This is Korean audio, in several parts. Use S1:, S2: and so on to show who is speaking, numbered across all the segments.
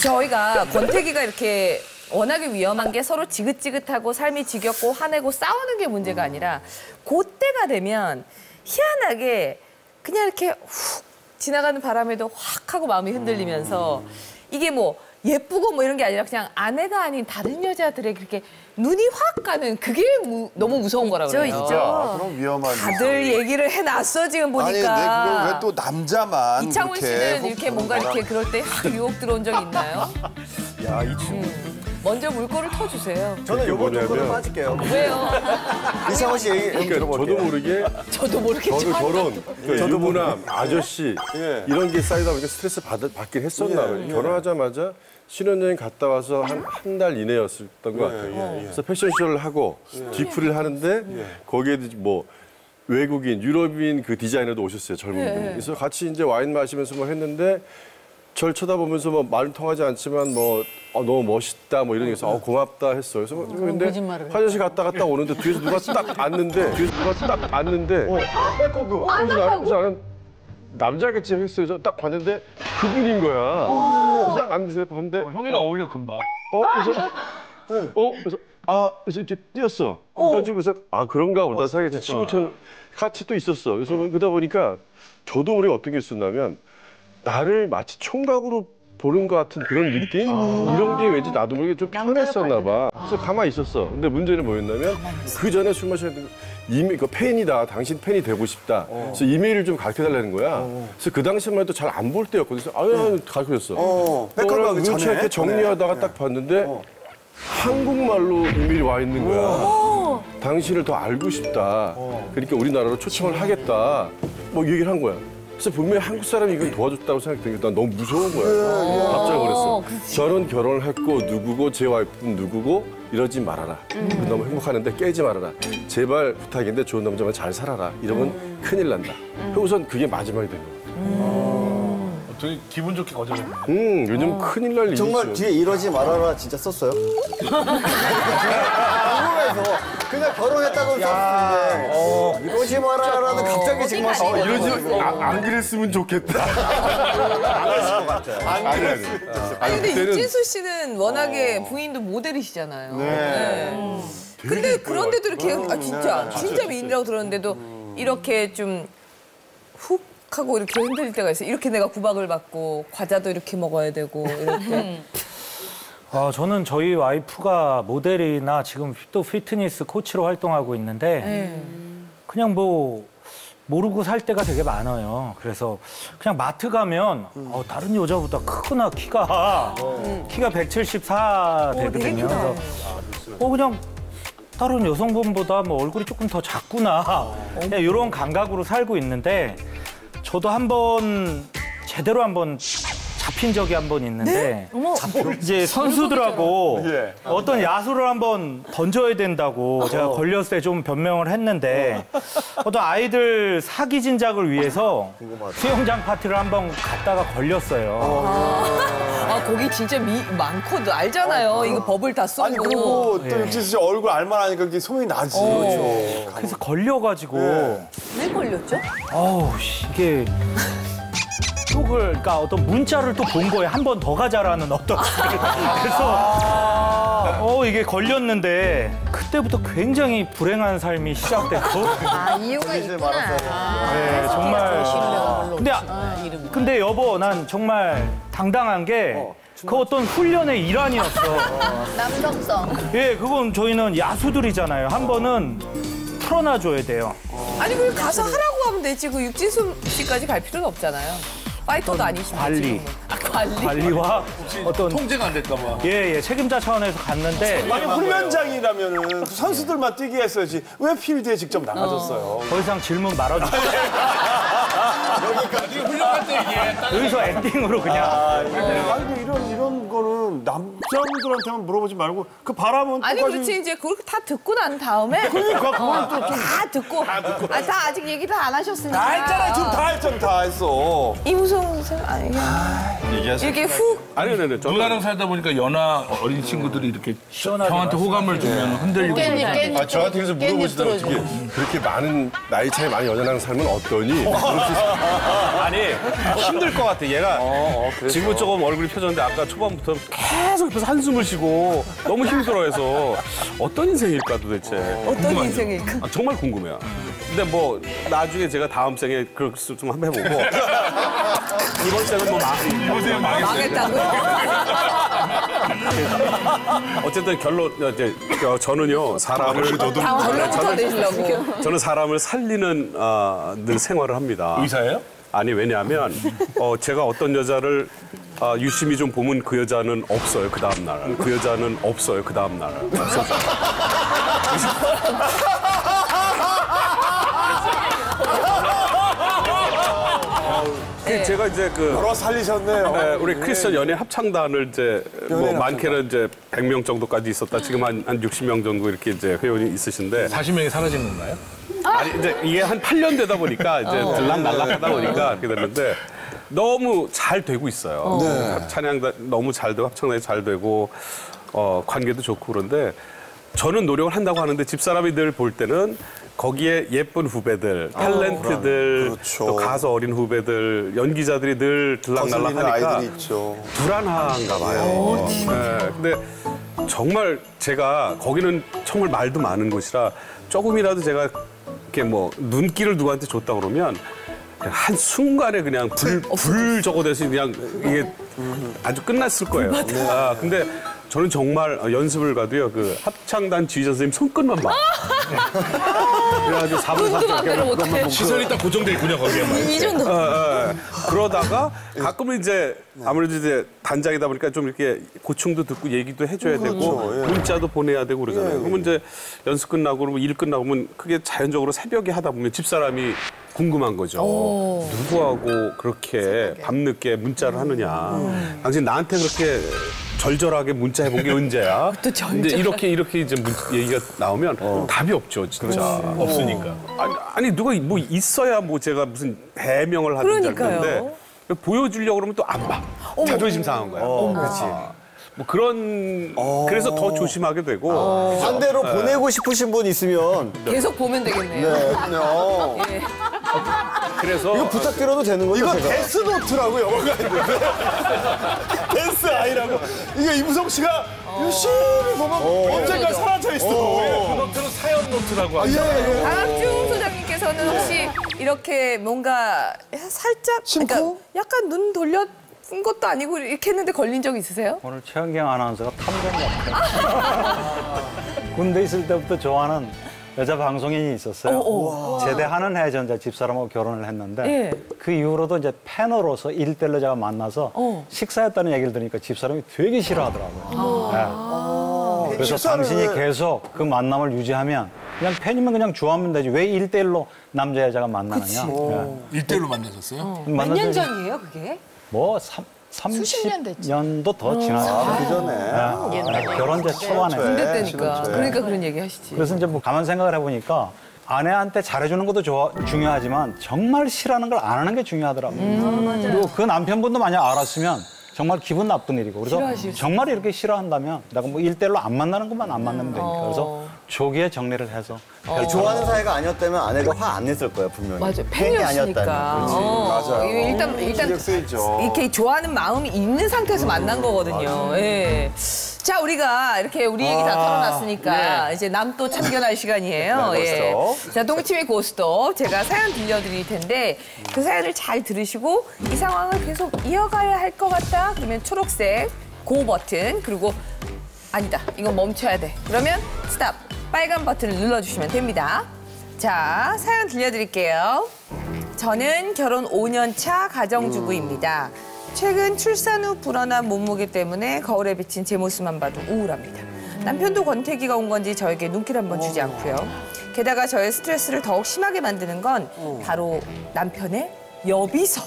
S1: 저희가 권태기가 이렇게 워낙에 위험한 게 서로 지긋지긋하고 삶이 지겹고 화내고 싸우는 게 문제가 아니라 그때가 되면 희한하게 그냥 이렇게 훅 지나가는 바람에도 확 하고 마음이 흔들리면서 이게 뭐 예쁘고 뭐 이런 게 아니라 그냥 아내가 아닌 다른 여자들에게 그렇게 눈이 확 가는 그게 너무 무서운 거라고 그래요.
S2: 있죠. 그럼 위험한.
S1: 다들 얘기를 해놨어 지금 보니까.
S2: 아니 근데 그걸 왜 또 남자만
S1: 이창훈 씨는 이렇게 뭔가 이렇게 그럴 때 유혹 들어온 적 있나요?
S3: 야, 이 친구.
S1: 먼저 물꼬를 터주세요.
S4: 저는 요번 정도로 빠질게요.
S1: 왜요?
S4: 이창훈 씨 얘기
S3: 그러니까
S4: 들어볼게요.
S1: 저도 모르겠지만.
S3: 저도 저런 유부남, 아저씨 이런 게 쌓이다 보니까 스트레스 받긴 했었나 봐요. 결혼하자마자 신혼여행 갔다 와서 한 달 이내였던 것 같아요. 그래서 패션쇼를 하고 뒤풀이를 하는데 거기에 뭐 외국인, 유럽인 그 디자이너도 오셨어요, 젊은 분이. 그래서 같이 이제 와인 마시면서 뭐 했는데 절 쳐다보면서 뭐 말은 통하지 않지만 뭐 너무 멋있다 뭐 이런 게서 고맙다 했어요. 그래서 근데 화장실 갔다 오는데 뒤에서 누가 딱 앉는데 그래서 나는 남자겠지 했어요. 저 딱 봤는데 그분인 거야. 그래서 딱 앉으세요. 봤는데
S5: 형이랑 어울려 금방.
S3: 그래서 이제 뛰었어. 그래서 그런가 보다 사실 친구처럼 같이 또 있었어. 그래서 그러다 보니까 저도 우리가 어떤 게 있었냐면 나를 마치 총각으로 보는 것 같은 그런 느낌? 이런 게 왠지 나도 모르게 좀 편했었나 봐. 그래서 가만히 있었어. 근데 문제는 뭐였냐면 그 전에 술 마셨는데 이메일, 팬이다. 당신 팬이 되고 싶다. 그래서 이메일을 좀 가르쳐달라는 거야. 그래서 그 당시만 해도 잘 안 볼 때였거든. 그래서 가르쳐줬어.
S4: 백화가기 전에?
S3: 이렇게 정리하다가 딱 봤는데 한국말로 이메일이 와 있는 거야. 당신을 더 알고 싶다. 그러니까 우리나라로 초청을 하겠다. 뭐 얘기를 한 거야. 그래서 분명히 한국 사람이 이걸 도와줬다고 생각되니까 난 너무 무서운 거야. 갑자기 그랬어. 저는 결혼을 했고 누구고 제 와이프는 누구고 이러지 말아라. 너무 행복하는데 깨지 말아라. 제발 부탁인데 좋은 남자만 잘 살아라. 이러면 큰일 난다. 우선 그게 마지막이 된 거야.
S5: 되게 기분 좋게 거절했네.
S3: 왜냐면 큰일 날 일이지.
S4: 정말 뒤에 이러지 말아라 진짜 썼어요? 궁금해서 그냥 결혼했다고 썼는데 이러지 말아라는 갑자기 정말
S3: 이러지 안 그랬으면 좋겠다.
S4: 안 했을 것 같아요.
S1: 아니 근데 유진수 씨는 워낙에 부인도 모델이시잖아요. 네. 근데 그런데도 이렇게 진짜 미인이라고 들었는데도 이렇게 좀 훅 하고 이렇게 흔들릴 때가 있어요. 이렇게 내가 구박을 받고 과자도 이렇게 먹어야 되고 이럴 때.
S6: 저는 저희 와이프가 모델이나 지금 또 피트니스 코치로 활동하고 있는데 그냥 뭐 모르고 살 때가 되게 많아요. 그래서 그냥 마트 가면 다른 여자보다 크구나 키가 174 되거든요. 그래서 그냥 다른 여성분보다 뭐 얼굴이 조금 더 작구나 그냥 이런 감각으로 살고 있는데 저도 제대로 한번 잡힌 적이 한 번 있는데 이제 선수들하고 어떤 야수를 한번 던져야 된다고 제가 걸렸을 때 좀 변명을 했는데 어떤 아이들 사기 진작을 위해서 수영장 파티를 한번 갔다가 걸렸어요.
S1: 거기 진짜 많거든. 알잖아요. 이거 법을 다 쓰고.
S2: 아니 그리고 또 유진수 씨 얼굴 알만하니까 그게 소문이 나지. 그렇죠.
S6: 그래서 걸려가지고
S1: 왜 걸렸죠?
S6: 이게 그러니까 어떤 문자를 또 본 거예요. 한 번 더 가자라는 어떤 그래서 이게 걸렸는데 그때부터 굉장히 불행한 삶이 시작됐고
S7: 이유가 있구나.
S6: 네, 정말 근데 여보 난 정말 당당한 게 그 어떤 훈련의 일환이었어.
S7: 남성성.
S6: 그건 저희는 야수들이잖아요. 한 번은 풀어놔줘야 돼요.
S1: 아니 그럼 가서 하라고 하면 되지. 그 육진수 씨까지 갈 필요는 없잖아요. 파이터도 아니시고.
S6: 관리.
S1: 관리.
S6: 관리와 어떤
S5: 통제가 안 될까 봐.
S6: 책임자 차원에서 갔는데
S2: 아니 훈련장이라면은 선수들만 뛰게 했어야지 왜 필드에 직접 나가줬어요?
S6: 더 이상 질문 말아주세요.
S5: 네가 훈련할 때 얘기해.
S6: 여기서 엔딩으로 그냥.
S2: 아니 근데 이런 거는 집사람들한테만 물어보지 말고 그 바람은
S1: 아니
S2: 끝까지
S1: 그렇지 이제 그렇게 다 듣고 난 다음에
S2: 그러니까 그걸 또
S1: 다 듣고 다 아직 얘기도 안 하셨으니까
S2: 다 했잖아. 지금 다 했잖아. 다 했어.
S1: 이무성 선생 아니 이렇게 훅
S3: 아니,
S5: 누나랑 살다 보니까 연하 어린 친구들이 이렇게 형한테 호감을 주면 흔들리고 그러잖아요.
S3: 아, 저한테 그래서 물어보시더라고요. 어떻게 그렇게 많은 나이 차이 많이 여자랑 살면 어떠니? 아니, 힘들 것 같아. 얘가 지금은 조금 얼굴이 펴졌는데 아까 초반부터 계속 옆에서 한숨을 쉬고 너무 힘들어해서 어떤 인생일까 도대체.
S1: 어떤 인생일까?
S3: 아, 정말 궁금해요. 근데 뭐 나중에 제가 다음 생에 그럴 좀 한번 해보고 이번 생은 뭐
S1: 망했다고요?
S3: 어쨌든 결론 이제 저는요 사람을
S1: 결론부터 내시려고
S3: 저는 사람을 살리는 늘 생활을 합니다.
S5: 의사예요?
S3: 아니 왜냐하면 제가 어떤 여자를 유심히 좀 보면 그 여자는 없어요 그 다음 날. 그 여자는 없어요 그 다음 날. 제가 이제
S2: 여러 살리셨네요.
S3: 네, 우리 크리스천 연예 합창단을 이제 뭐 많게는 이제 100명 정도까지 있었다. 지금 한 60명 정도 이렇게 이제 회원이 있으신데
S5: 40명이 사라진 건가요?
S3: 아니 이제 이게 한 8년 되다 보니까 이제 들락날락하다 보니까 이렇게 됐는데 너무 잘 되고 있어요. 찬양단 너무 잘 되고 합창단이 잘 되고 관계도 좋고 그런데 저는 노력을 한다고 하는데 집사람이 늘 볼 때는 거기에 예쁜 후배들, 탤런트들,
S2: 그렇죠.
S3: 또 가수 어린 후배들, 연기자들이 늘 들락날락하니까
S2: 아이들이 있죠.
S3: 불안한가 봐요. 네, 근데 정말 제가 거기는 정말 말도 많은 곳이라 조금이라도 제가 이렇게 뭐 눈길을 누구한테 줬다 그러면 그냥 한 순간에 그냥 불 저거 대신 그냥 이게 아주 끝났을 거예요. 근데 저는 정말 연습을 가도요 그 합창단 지휘자 선생님 손끝만 봐. 그래가지고 4분
S1: 30분 못해.
S5: 시선이 딱 고정돼 있군요 거기에만.
S1: 이 정도.
S3: 그러다가 가끔은 이제 아무래도 이제 단장이다 보니까 좀 이렇게 고충도 듣고 얘기도 해줘야 되고 문자도 보내야 되고 그러잖아요. 그러면 이제 연습 끝나고 그러면 일 끝나고 그러면 그게 자연적으로 새벽에 하다 보면 집사람이 궁금한 거죠. 누구하고 그렇게 밤늦게 문자를 하느냐. 당신 나한테 그렇게 절절하게 문자 해본 게 언제야? 근데 이렇게 이제 얘기가 나오면 답이 없죠, 진짜.
S5: 없으니까.
S3: 아니 누가 뭐 있어야 뭐 제가 무슨 해명을 하든지 할 텐데 보여주려고 그러면 또 안 봐. 자존심 상한 거야.
S4: 그렇지.
S3: 뭐 그런 그래서 더 조심하게 되고
S4: 반대로 보내고 싶으신 분 있으면
S1: 계속 보면 되겠네요. 예.
S3: 그래서
S4: 이거 부탁드려도 되는 거죠?
S2: 이거
S4: 제가?
S2: 데스노트라고 영어가 있는데 데스 아이라고 이게 이무성 씨가 열심히 보면 언젠가 사라져 있어.
S5: 노트는 사연 노트라고 하죠.
S1: 강학중 소장님께서는 혹시 이렇게 뭔가 살짝 그러니까 약간 눈 돌려 쓴 것도 아니고 이렇게 했는데 걸린 적 있으세요?
S6: 오늘 최현경 아나운서가 탐정 같아요. 군대 있을 때부터 좋아하는 여자 방송인이 있었어요. 제대하는 해전자 집사람하고 결혼을 했는데
S1: 예.
S6: 그 이후로도 이제 팬으로서 1대1로 제가 만나서 식사했다는 얘기를 들으니까 집사람이 되게 싫어하더라고요. 네. 그래서 당신이 계속 그 만남을 유지하면 그냥 팬이면 그냥 좋아하면 되지 왜 1대1로 남자 여자가 만나느냐. 네.
S5: 1대1로 만나셨어요?
S1: 몇 년 전이에요, 그게?
S6: 뭐
S7: 수십 년 됐지.
S6: 30년도 더 지났죠.
S2: 그 전에
S6: 결혼 제 초반에.
S1: 군대 때니까. 그러니까 그런 얘기 하시지.
S6: 그래서 이제 뭐 가만 생각을 해보니까 아내한테 잘해주는 것도 중요하지만 정말 싫어하는 걸 안 하는 게 중요하더라고요. 그리고 그 남편분도 만약 알았으면 정말 기분 나쁜 일이고 그래서
S1: 싫어하시겠어요.
S6: 정말 이렇게 싫어한다면 내가 뭐 1대1로 안 만나는 것만 안 만나면 되니까 그래서 조기에 정리를 해서
S4: 좋아하는 사이가 아니었다면 아내가 화 안 냈을 거예요, 분명히.
S1: 맞아요.
S4: 팬이
S1: 팬이었으니까.
S4: 아니었다면.
S2: 맞아요.
S1: 일단
S2: 신경 쓰이죠.
S1: 이렇게 좋아하는 마음이 있는 상태에서 만난 거거든요. 예. 자, 우리가 이렇게 우리 얘기 다 털어놨으니까 이제 남 또 참견할 시간이에요.
S2: 네,
S1: 예. 자, 동치미 고스톱 제가 사연 들려드릴 텐데 그 사연을 잘 들으시고 이 상황을 계속 이어가야 할 것 같다. 그러면 초록색 고 버튼 그리고 아니다. 이건 멈춰야 돼. 그러면 스탑. 빨간 버튼을 눌러주시면 됩니다. 자, 사연 들려드릴게요. 저는 결혼 5년 차 가정주부입니다. 최근 출산 후 불어난 몸무게 때문에 거울에 비친 제 모습만 봐도 우울합니다. 남편도 권태기가 온 건지 저에게 눈길 한번 주지 않고요. 게다가 저의 스트레스를 더욱 심하게 만드는 건 바로 남편의 여비서.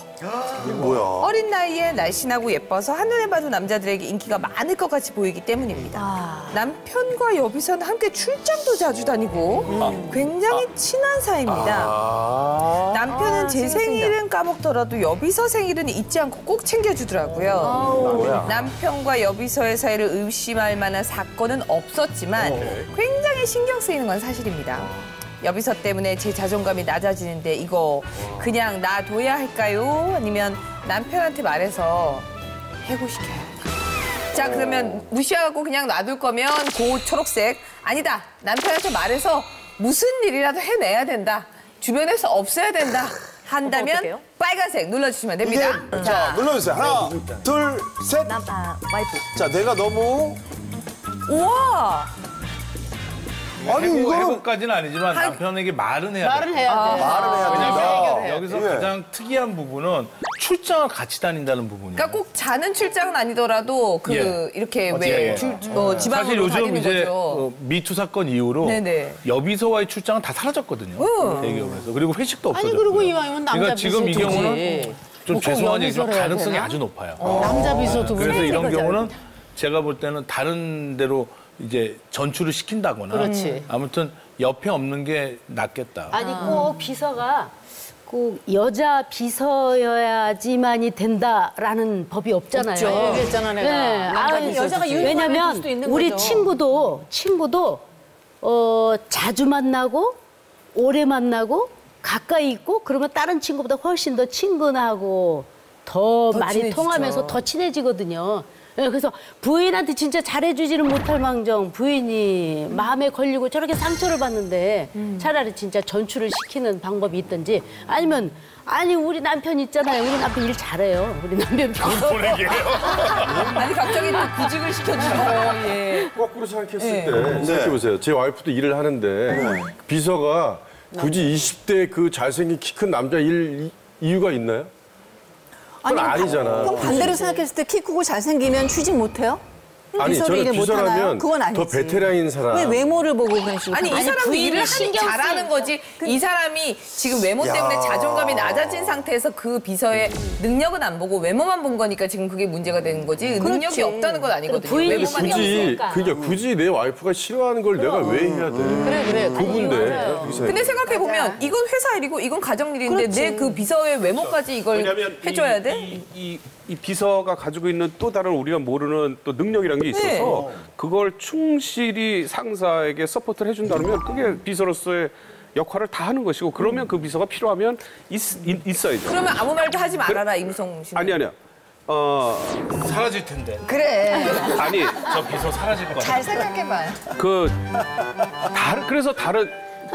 S2: 뭐야?
S1: 어린 나이에 날씬하고 예뻐서 한눈에 봐도 남자들에게 인기가 많을 것 같이 보이기 때문입니다. 남편과 여비서는 함께 출장도 자주 다니고 굉장히 친한 사이입니다. 남편은 제 생일은 까먹더라도 여비서 생일은 잊지 않고 꼭 챙겨주더라고요. 남편과 여비서의 사이를 의심할 만한 사건은 없었지만 굉장히 신경 쓰이는 건 사실입니다. 여비서 때문에 제 자존감이 낮아지는데 이거 그냥 놔둬야 할까요? 아니면 남편한테 말해서 해고시켜야 할까요? 자, 그러면 무시하고 그냥 놔둘 거면 고 초록색. 아니다. 남편한테 말해서 무슨 일이라도 해내야 된다. 주변에서 없애야 된다. 한다면 빨간색 눌러주시면 됩니다.
S2: 자, 눌러주세요. 하나, 둘, 셋.
S7: 와이프.
S2: 자, 내가 너무
S1: 우와!
S2: 아니 이거는
S5: 해고까지는 아니지만 남편에게 말은 해야 돼.
S7: 말은 해야 돼.
S2: 말을 해야 된다.
S5: 여기서
S2: 예.
S5: 가장 특이한 부분은 출장을 같이 다닌다는 부분이에요.
S1: 그러니까 꼭 자는 출장은 아니더라도 그
S5: 예.
S1: 이렇게
S5: 예.
S1: 왜
S5: 사실
S1: 지방으로
S5: 요즘
S1: 다니는
S5: 이제
S1: 거죠.
S5: 미투 사건 이후로
S1: 네네.
S5: 여비서와의 출장은 다 사라졌거든요. 대기업에서. 그리고 회식도 없어졌고요.
S7: 아니 그리고 이왕이면 남자
S5: 그러니까 지금 이
S7: 비서 두지.
S5: 경우는 좀
S7: 꼭
S5: 죄송한 얘기지만
S7: 여비서를 해야
S5: 가능성이
S7: 되나?
S5: 아주 높아요.
S7: 남자 비서 두고
S5: 그래서 이런 경우는 제가 볼 때는 다른 데로 이제 전출을 시킨다거나
S7: 그렇지.
S5: 아무튼 옆에 없는 게 낫겠다.
S8: 아니 꼭 비서가 꼭 여자 비서여야지만이 된다라는 법이 없잖아요.
S1: 없죠.
S7: 얘기했잖아 내가.
S8: 네,
S7: 남자는 여자가 유리만을 줄
S8: 왜냐면
S7: 수도 있는
S8: 우리
S7: 거죠.
S8: 친구도 자주 만나고 오래 만나고 가까이 있고 그러면 다른 친구보다 훨씬 더 친근하고 더 말이
S1: 친해지죠.
S8: 통하면서 더 친해지거든요. 네, 그래서 부인한테 진짜 잘해주지는 못할 망정 부인이 마음에 걸리고 저렇게 상처를 받는데 차라리 진짜 전출을 시키는 방법이 있든지 아니면 아니 우리 남편 있잖아요. 우리 남편 일 잘해요. 우리 남편 비서.
S1: 아니 갑자기 또 구직을 시켜주고 예.
S3: 거꾸로 생각했을 때 생각해보세요. 제 와이프도 일을 하는데 비서가 굳이 20대 그 잘생긴 키 큰 남자일 이유가 있나요? 그건 아니잖아.
S9: 그럼 반대로 생각했을 때 키 크고 잘생기면 취직 못해요?
S3: 아니
S9: 비서로
S3: 저는
S9: 일을 못하나요?
S3: 비서라면
S9: 그건 아니지.
S3: 더 베테랑인 사람.
S9: 왜 외모를 보고 그런 식으로?
S1: 아니 이 사람도
S8: 부인이
S1: 일을
S8: 신경
S1: 잘하는 거지. 이 사람이 지금 외모 때문에 자존감이 낮아진 상태에서 그 비서의 능력은 안 보고 외모만 본 거니까 지금 그게 문제가 되는 거지. 능력이 없다는 건 아니거든요.
S8: 부인이
S1: 외모만
S8: 신경 쓰니까.
S3: 굳이 내 와이프가 싫어하는 걸 내가 왜 해야 돼?
S7: 그래.
S3: 부부인데.
S1: 근데 생각해 보면 이건 회사 일이고 이건 가정 일인데 내 그 비서의 외모까지 이걸
S10: 왜냐하면
S1: 해줘야 돼?
S10: 이 비서가 가지고 있는 또 다른 우리가 모르는 또 능력이라는 게 있어서 그걸 충실히 상사에게 서포트를 해준다면 그게 비서로서의 역할을 다 하는 것이고 그러면 그 비서가 필요하면 있어야죠.
S1: 그러면 아무 말도 하지 말아라 임성 씨.
S10: 아니야.
S5: 사라질 텐데.
S7: 그래.
S10: 아니
S5: 저 비서 사라질 거야.
S7: 잘 생각해봐요.
S10: 그래서 다른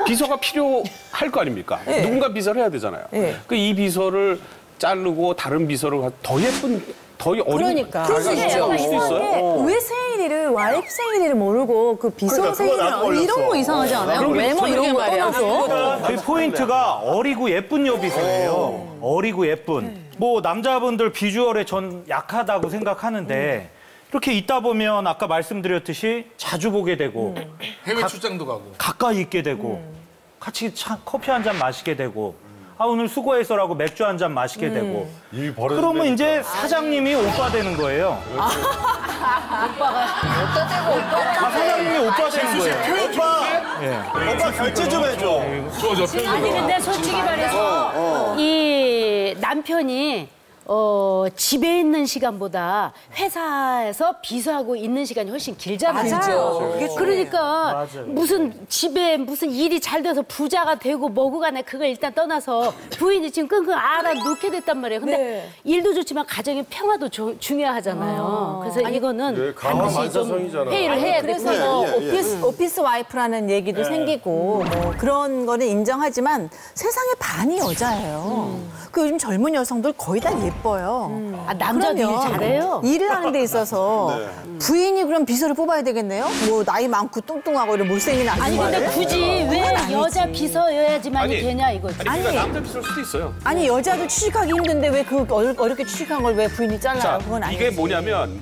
S10: 비서가 필요할 거 아닙니까? 누군가 비서를 해야 되잖아요. 그 이 비서를 자르고 다른 비서를 더 예쁜 더 어린
S8: 그러니까.
S10: 그럴 수 있죠. 수도 있어요.
S9: 왜 생일을 와이프 생일을 모르고 그 비서
S2: 그러니까 그거 나도
S9: 생일을 이런 거
S2: 걸렸어.
S9: 이상하지 않아요? 외모 이런 거 떠나서.
S6: 그 포인트가 어리고 예쁜 여비서예요. 어리고 예쁜. 뭐 남자분들 비주얼에 전 약하다고 생각하는데 이렇게 있다 보면 아까 말씀드렸듯이 자주 보게 되고
S5: 해외 출장도 가고.
S6: 가까이 있게 되고 같이 커피 한 잔 마시게 되고 아 오늘 수고했어라고 맥주 한 잔 마시게 되고 그러면 이제 사장님이 오빠 되는 거예요. 사장님이 오빠 되는 거예요.
S2: 오빠 결제 좀 해줘.
S8: 아니 근데 솔직히 말해서 이 남편이 집에 있는 시간보다 회사에서 비서하고 있는 시간이 훨씬 길잖아요. 그러니까 무슨 집에 무슨 일이 잘 돼서 부자가 되고 뭐고 간에 그걸 일단 떠나서 부인이 지금 끙끙 알아놓게 됐단 말이에요. 근데 일도 좋지만 가정의 평화도 중요하잖아요. 그래서 이거는 반드시 좀 회의를 해야 되고.
S9: 그래서 오피스 와이프라는 얘기도 생기고 뭐 그런 거는 인정하지만 세상의 반이 여자예요. 그 요즘 젊은 여성들 거의 다 예뻐요.
S8: 아, 남자도 일
S9: 그러면
S8: 잘해요.
S9: 일을 하는 데 있어서 부인이 그럼 비서를 뽑아야 되겠네요? 뭐 나이 많고 뚱뚱하고 이런 못생긴
S8: 아니 근데
S9: 아줌마를?
S8: 굳이 왜 여자 비서여야지만이 되냐 이거지.
S10: 그러니까 남자 비서일 수도 있어요.
S9: 아니 여자도 취직하기 힘든데 왜 그 어렵게 취직한 걸 왜 부인이 잘라요? 그건 아니지.
S10: 이게 뭐냐면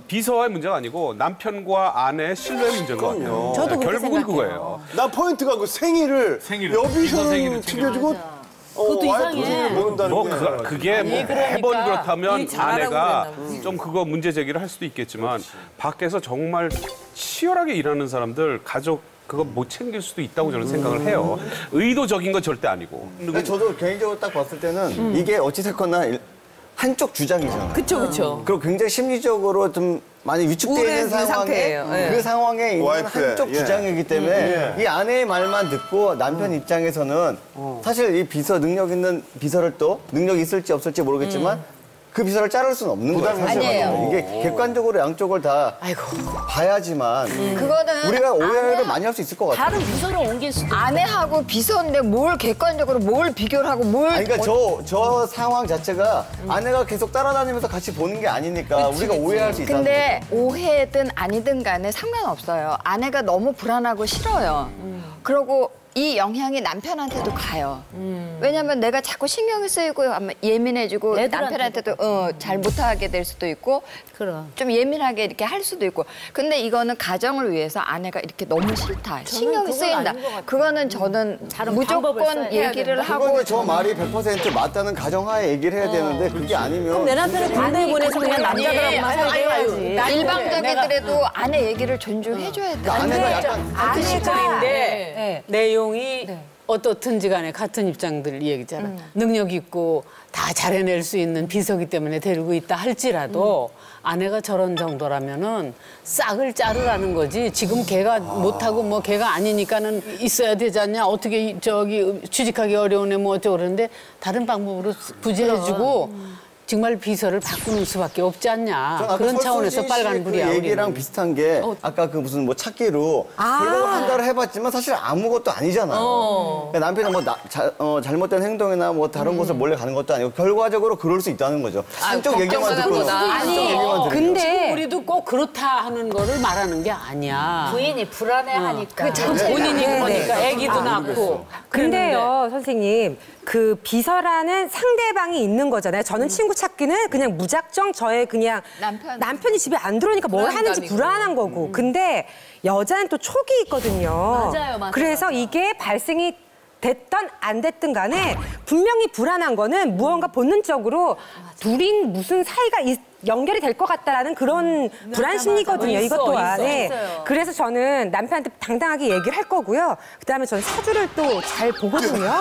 S10: 비서와의 문제가 아니고 남편과 아내의 신뢰의 문제인 것 같아요.
S9: 저도 그렇게
S10: 결국은
S9: 생각해요.
S10: 그거예요.
S2: 나 포인트가 그 생일을
S5: 비서
S2: 여비서를
S5: 생일을
S2: 챙겨주고
S7: 그것도 이상해.
S2: 모른다는
S10: 뭐
S2: 게.
S10: 그게 뭐
S7: 그러니까.
S10: 매번 그렇다면
S1: 일 잘하라고
S10: 아내가
S1: 그랬나 보지.
S10: 좀 그거 문제 제기를 할 수도 있겠지만 밖에서 정말 치열하게 일하는 사람들 가족 그거 못 챙길 수도 있다고 저는 생각을 해요. 의도적인 건 절대 아니고.
S4: 근데 저도 개인적으로 딱 봤을 때는 이게 어찌됐거나 한쪽 주장이잖아요.
S1: 그쵸.
S4: 그리고 굉장히 심리적으로 좀 많이 위축되어 있는
S1: 우울해진
S4: 상황에
S1: 상태예요. 예.
S4: 그 상황에 있는
S2: 와이프의,
S4: 한쪽
S2: 예.
S4: 주장이기 때문에 이 아내의 말만 듣고 남편 입장에서는 사실 이 비서 능력 있는 비서를 또 능력이 있을지 없을지 모르겠지만 그 비서를 자를 수는 없는 거예요. 사실
S11: 아니에요.
S4: 이게 객관적으로 양쪽을 다 봐야지만
S11: 그거는
S4: 우리가 오해를 많이 할 수 있을 것 같아요.
S8: 다른 부서로 옮길 수도
S11: 아내하고 비서인데 뭘 객관적으로 뭘 비교를 하고 뭘
S4: 아니, 그러니까 저 상황 자체가 아내가 계속 따라다니면서 같이 보는 게 아니니까 우리가 오해할 수 있다는
S11: 근데 오해든 아니든 간에 상관없어요. 아내가 너무 불안하고 싫어요. 그러고 이 영향이 남편한테도 가요. 왜냐면 내가 자꾸 신경이 쓰이고 아마 예민해지고 남편한테도 잘 못하게 될 수도 있고 좀 예민하게 이렇게 할 수도 있고. 근데 이거는 가정을 위해서 아내가 이렇게 너무 싫다. 신경이 쓰인다. 그거는 저는 무조건 얘기를 하고.
S4: 그거는 저 말이 100% 맞다는 가정하에 얘기를 해야 되는데 그게 아니면
S9: 내 남편을 군대에 보내서 그냥 남자들하고만 살게 해야지.
S11: 일방적이더라도 아내 얘기를 존중해줘야 돼.
S4: 아내가 약간
S7: 입장인데 내용이 어떻든지 간에 같은 입장들 얘기잖아. 능력 있고 다 잘해낼 수 있는 비서기 때문에 데리고 있다 할지라도 아내가 저런 정도라면은 싹을 자르라는 거지. 지금 걔가 못하고 뭐 걔가 아니니까는 있어야 되지 않냐. 어떻게 저기 취직하기 어려우네 뭐 어쩌고 그러는데 다른 방법으로 부재해주고 정말 비서를 바꾸는 수밖에 없지 않냐. 그런 차원에서 빨간불이야.
S4: 그 얘기랑
S7: 우리는.
S4: 비슷한 게 아까 그 무슨 뭐 찾기로 결국은 한 달을 해봤지만 사실 아무것도 아니잖아요. 그러니까 남편은 뭐 잘못된 행동이나 뭐 다른 곳을 몰래 가는 것도 아니고 결과적으로 그럴 수 있다는 거죠. 한쪽 얘기만 듣고
S7: 아니,
S4: 근데
S7: 지금 우리도 꼭 그렇다 하는 거를 말하는 게 아니야.
S8: 부인이 불안해하니까.
S7: 본인이 그러니까 아기도 낳고.
S12: 근데요, 선생님. 그 비서라는 상대방이 있는 거잖아요. 저는 친구 찾기는 그냥 무작정 저의 그냥 남편이 집에 안 들어오니까 뭘 하는지 불안한 거고. 근데 여자는 또 촉이 있거든요.
S8: 맞아요.
S12: 그래서 이게 발생이 됐던 안 됐든 간에 분명히 불안한 거는 무언가 본능적으로 둘이 무슨 사이가 연결이 될 것 같다라는 그런 불안 심리거든요. 이것 또한. 네. 그래서 저는 남편한테 당당하게 얘기를 할 거고요. 그다음에 저는 사주를 또 잘 보거든요.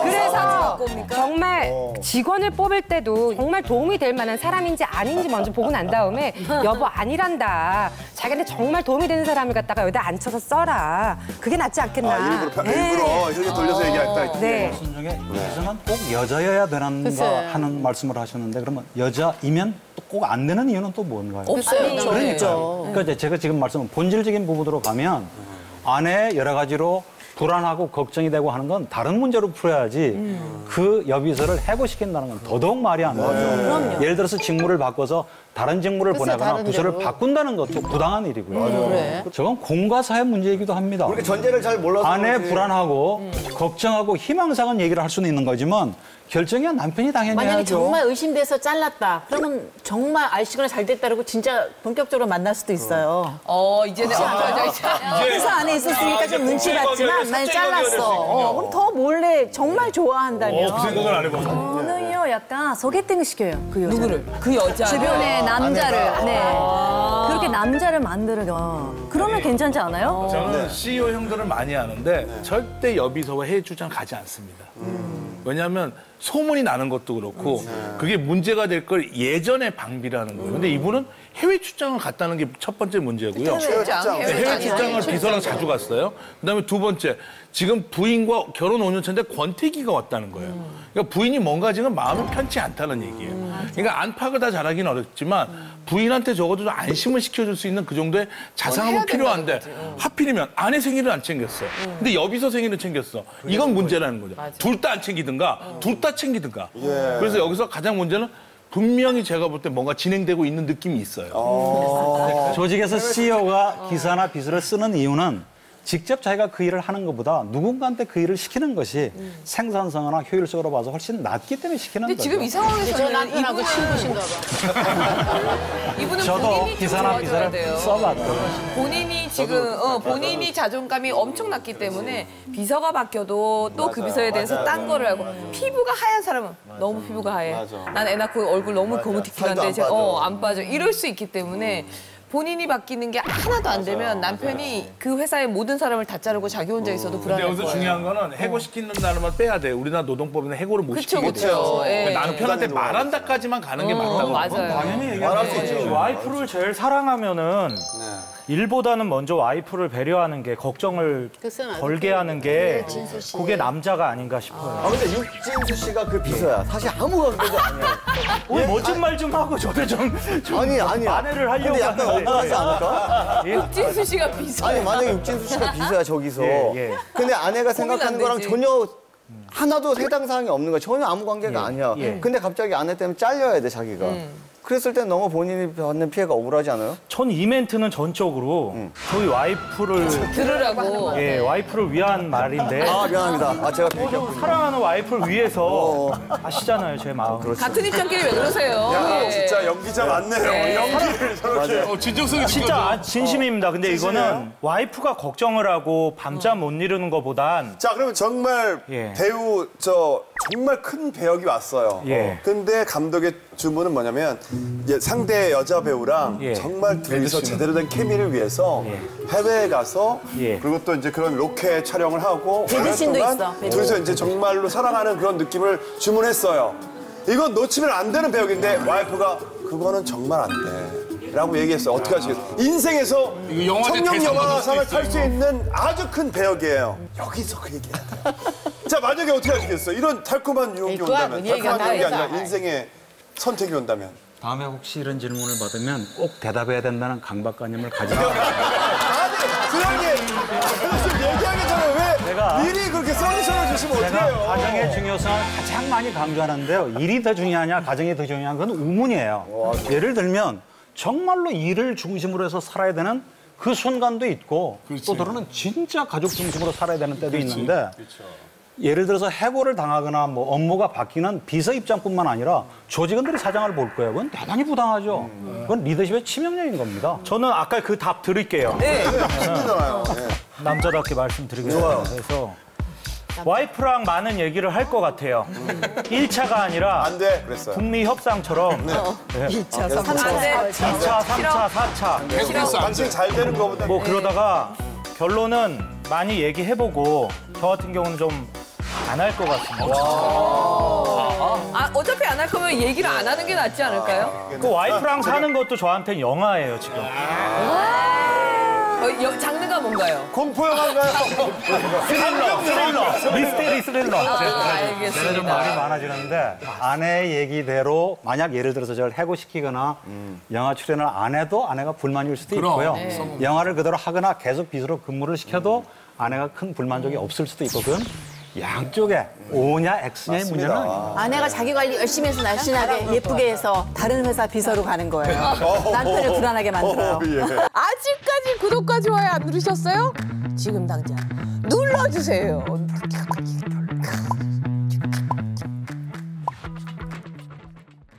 S12: 그래서 정말 직원을 뽑을 때도 정말 도움이 될 만한 사람인지 아닌지 먼저 보고 난 다음에 여보 아니란다. 자기한테 정말 도움이 되는 사람을 갖다가 여기다 앉혀서 써라. 그게 낫지 않겠나.
S2: 일부러 이렇게 돌려서 얘기했다.
S12: 네.
S13: 중에 비서는 꼭 여자여야 되는가 하는 말씀을 하셨는데 그러면 여자이면 꼭 안 되는 이유는 또 뭔가요?
S7: 없어요.
S13: 그러니까 이제 제가 지금 말씀은 본질적인 부분으로 가면 아내의 여러 가지로 불안하고 걱정이 되고 하는 건 다른 문제로 풀어야지 그 여비서를 해고시킨다는 건 더더욱 말이 안 되죠. 예를 들어서 직무를 바꿔서 다른 직무를 보내거나 부서를 바꾼다는 것도 부당한 일이고요. 저건 공과 사의 문제이기도 합니다.
S4: 우리가 전제를 잘 몰라서
S13: 아내 불안하고 걱정하고 희망사건 얘기를 할 수는 있는 거지만 결정은 남편이 당연히
S9: 만약에
S13: 해야죠.
S9: 정말 의심돼서 잘랐다. 그러면 정말 알시거나 잘 됐다 그러고 진짜 본격적으로 만날 수도 있어요.
S1: 이제는
S9: 회사 안에 있었으니까 좀 눈치 봤지만 난 잘랐어. 그럼 더 몰래 정말 좋아한다면.
S5: 그 생각을 안 해봐서.
S12: 저는요 약간 소개팅 시켜요. 그 여자.
S1: 누구를? 그 여자.
S12: 주변에 남자를. 네. 그렇게 남자를 만들어요. 그러면 괜찮지 않아요?
S5: 저는 CEO 형들을 많이 하는데 절대 여비서와 해외 출장 가지 않습니다. 왜냐하면 소문이 나는 것도 그렇고 그게 문제가 될 걸 예전에 방비라는 거예요. 근데 이분은 해외 출장을 갔다는 게 첫 번째 문제고요. 해외 출장을 비서랑 자주 갔어요. 그다음에 두 번째, 지금 부인과 결혼 5년 차인데 권태기가 왔다는 거예요. 그러니까 부인이 뭔가 지금 마음이 편치 않다는 얘기예요. 그러니까 안팎을 다 잘하기는 어렵지만 부인한테 적어도 좀 안심을 시켜줄 수 있는 그 정도의 자상함은 필요한데 하필이면 아내 생일을 안 챙겼어. 근데 여비서 생일을 챙겼어. 이건 문제라는 거죠. 둘 다 안 챙기든가 둘 다 챙기든가. 그래서 여기서 가장 문제는 분명히 제가 볼 때 뭔가 진행되고 있는 느낌이 있어요.
S13: 조직에서 CEO가 기사나 비서를 쓰는 이유는 직접 자기가 그 일을 하는 것보다 누군가한테 그 일을 시키는 것이 생산성이나 효율적으로 봐서 훨씬 낫기 때문에 시키는
S1: 근데
S13: 거죠.
S1: 지금 이 상황에서는
S7: 저 남편하고 친구신가 봐.
S1: 이분은
S13: 저도
S1: 본인이 좀
S13: 기사나
S1: 도와줘야
S13: 비서를
S1: 돼요.
S13: 써봤거든요.
S1: 본인이 지금 본인이 자존감이 엄청 낮기 때문에 비서가 바뀌어도 또 그 비서에 대해서 딴 거를 알고 피부가 하얀 사람은 너무 피부가 하얘. 난 애 낳고 얼굴 너무 거무튀튀한데 안 빠져. 이럴 수 있기 때문에 본인이 바뀌는 게 하나도 안 되면 남편이 그 회사의 모든 사람을 다 자르고 자기 혼자 있어도
S5: 근데
S1: 불안할
S5: 여기서
S1: 거예요.
S5: 중요한 거는 해고시키는 사람을 빼야 돼. 우리나라 노동법에는 해고를 못
S1: 그쵸,
S5: 시키게
S1: 그쵸.
S5: 돼.
S1: 예.
S5: 남편한테 말한다까지만 가는 게 맞다고.
S1: 맞아요.
S6: 당연히 얘기할 수 있지. 와이프를 제일 사랑하면은 일보다는 먼저 와이프를 배려하는 게 걱정을 덜게 하는 게 그게 남자가 아닌가 싶어요.
S4: 아, 근데 육진수 씨가 그 비서야. 사실 아무 관계도 아니야.
S6: 오늘 멋진 말 좀 하고 저도 좀
S4: 아니야.
S6: 아내를 하려고
S4: 근데 약간
S6: 하는데.
S4: 억울하지 않을까?
S1: 육진수 씨가 비서.
S4: 아니, 만약에 육진수 씨가 비서야, 저기서.
S6: 예.
S4: 근데 아내가 생각하는
S1: 안
S4: 거랑
S1: 되지.
S4: 전혀 하나도 해당 사항이 없는 거야. 전혀 아무 관계가 아니야.
S6: 예.
S4: 근데 갑자기 아내 때문에 잘려야 돼, 자기가. 그랬을 땐 너무 본인이 받는 피해가 억울하지 않아요?
S6: 전 이 멘트는 전적으로 저희 와이프를
S1: 들으라고.
S6: 예, 와이프를 위한 말인데
S4: 아, 미안합니다. 아, 제가 삐졌군요.
S6: 사랑하는 와이프를 위해서 아시잖아요, 제 마음.
S1: 같은 입장끼리 왜 그러세요?
S2: 야,
S1: 예.
S2: 진짜 연기자 맞네요. 연기를 저렇게.
S5: 진정성이
S6: 진짜 진심입니다. 근데 이거는 와이프가 걱정을 하고 밤잠 못 이루는 것보단
S2: 자, 그러면 정말
S6: 예.
S2: 배우 정말 큰 배역이 왔어요.
S6: 예.
S2: 근데 감독의 주문은 뭐냐면 상대 여자 배우랑
S6: 예.
S2: 정말 둘이서 제대로 된 케미를 위해서 해외에 가서
S6: 예.
S2: 그리고 또 이제 그런 로케 촬영을 하고
S9: 배드신도 있어, 배드.
S2: 둘이서 이제 정말로 사랑하는 그런 느낌을 주문했어요. 이건 놓치면 안 되는 배역인데 와이프가 그거는 정말 안 돼. 라고 얘기했어요. 어떻게 하시겠어요? 인생에서 청룡 영화상을 탈 수 있는 아주 큰 배역이에요. 여기서 그 얘기해야 돼요. 자, 만약에 어떻게 하시겠어요? 이런 달콤한 유혹이 온다면. 달콤한 유혹이 아니라 인생의 선택이 온다면.
S13: 다음에 혹시 이런 질문을 받으면 꼭 대답해야 된다는 강박관념을 가지고
S2: 아니, 그런 게 지금 얘기하기 전에 왜
S13: 내가-
S2: 미리 그렇게 솔루션을 주시면
S13: 제가
S2: 어떡해요?
S13: 가정의 중요성을 가장 많이 강조하는데요. 일이 더 중요하냐, 가정이 더 중요한 건 의문이에요. 예를 들면 정말로 일을 중심으로 해서 살아야 되는 그 순간도 있고 또 때로는 진짜 가족 중심으로 살아야 되는 때도 있는데 예를 들어서 해고를 당하거나 뭐 업무가 바뀌는 비서 입장뿐만 아니라 조직원들이 사장을 볼 거예요. 그건 대단히 부당하죠. 그건 리더십의 치명적인 겁니다.
S6: 저는 아까 그 답 드릴게요.
S2: 힘들잖아요.
S6: 남자답게 말씀드리겠습니다. 그래서 와이프랑 많은 얘기를 할 것 같아요. 1차가 아니라
S2: 안 돼. 그랬어요.
S6: 북미 협상처럼
S1: 2차, 3차.
S6: 2차, 3차, 4차.
S2: 당신이 잘 되는 거보다
S6: 뭐 그러다가 결론은 많이 얘기해보고 저 같은 경우는 좀 안 할 것 같습니다.
S1: 아, 어차피 안 할 거면 얘기를 안 하는 게 낫지 않을까요?
S6: 그 와이프랑 사는 것도 저한테는 영화예요, 지금.
S1: 장르가 뭔가요?
S2: 공포 영화인가요?
S6: 스릴러, 미스테리 스릴러.
S1: 알겠습니다.
S13: 제가 좀 말이 많아지는데 아내 얘기대로 만약 예를 들어서 저를 해고시키거나 영화 출연을 안 해도 아내가 불만일 수도 있고요. 영화를 그대로 하거나 계속 비서로 근무를 시켜도 아내가 큰 불만족이 없을 수도 있고 그건 양쪽에 O냐 X냐의 문제는 아닙니다.
S9: 아내가 자기 관리 열심히 해서 날씬하게 예쁘게 해서 다른 회사 비서로 가는 거예요. 남편을 불안하게 만들어요.
S1: 아직까지 구독과 좋아요 안 누르셨어요? 지금 당장 눌러주세요.